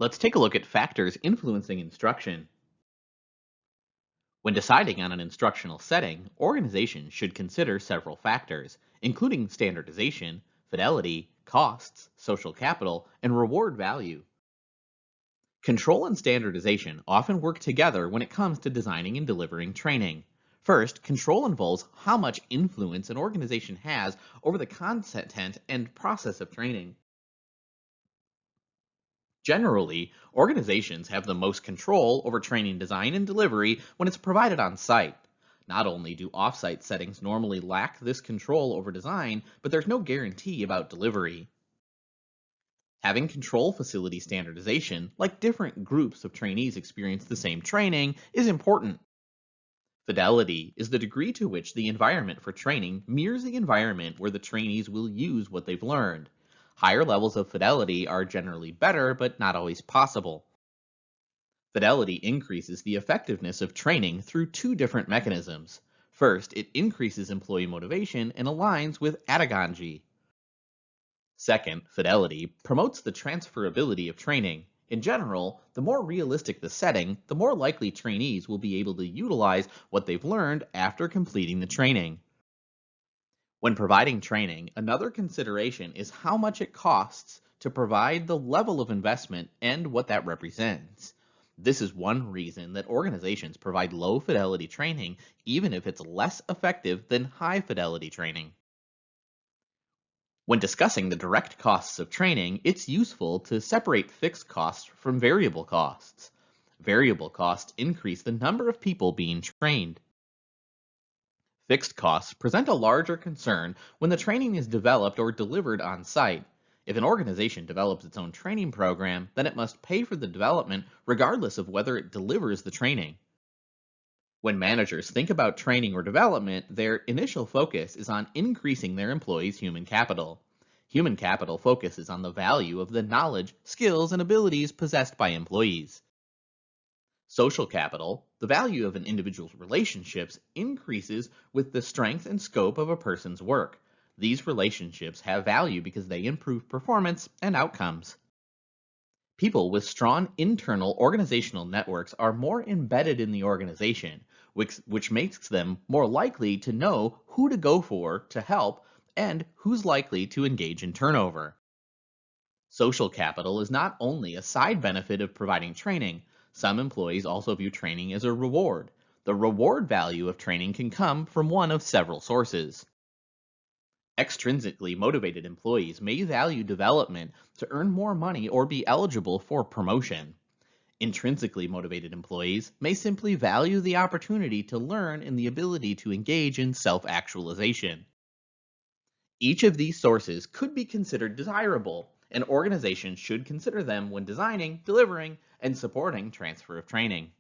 Let's take a look at factors influencing instruction. When deciding on an instructional setting, organizations should consider several factors, including standardization, fidelity, costs, social capital, and reward value. Control and standardization often work together when it comes to designing and delivering training. First, control involves how much influence an organization has over the content and process of training. Generally, organizations have the most control over training design and delivery when it's provided on site. Not only do offsite settings normally lack this control over design, but there's no guarantee about delivery. Having control facility standardization, like different groups of trainees experience the same training, is important. Fidelity is the degree to which the environment for training mirrors the environment where the trainees will use what they've learned. Higher levels of fidelity are generally better, but not always possible. Fidelity increases the effectiveness of training through two different mechanisms. First, it increases employee motivation and aligns with andragogy. Second, fidelity promotes the transferability of training. In general, the more realistic the setting, the more likely trainees will be able to utilize what they've learned after completing the training. When providing training, another consideration is how much it costs to provide the level of investment and what that represents. This is one reason that organizations provide low fidelity training, even if it's less effective than high fidelity training. When discussing the direct costs of training, it's useful to separate fixed costs from variable costs. Variable costs increase the number of people being trained. Fixed costs present a larger concern when the training is developed or delivered on site. If an organization develops its own training program, then it must pay for the development regardless of whether it delivers the training. When managers think about training or development, their initial focus is on increasing their employees' human capital. Human capital focuses on the value of the knowledge, skills, and abilities possessed by employees. Social capital, the value of an individual's relationships, increases with the strength and scope of a person's work. These relationships have value because they improve performance and outcomes. People with strong internal organizational networks are more embedded in the organization, which makes them more likely to know who to go for to help and who's likely to engage in turnover. Social capital is not only a side benefit of providing training, some employees also view training as a reward. The reward value of training can come from one of several sources. Extrinsically motivated employees may value development to earn more money or be eligible for promotion. Intrinsically motivated employees may simply value the opportunity to learn and the ability to engage in self-actualization. Each of these sources could be considered desirable, and organizations should consider them when designing, delivering, and supporting transfer of training.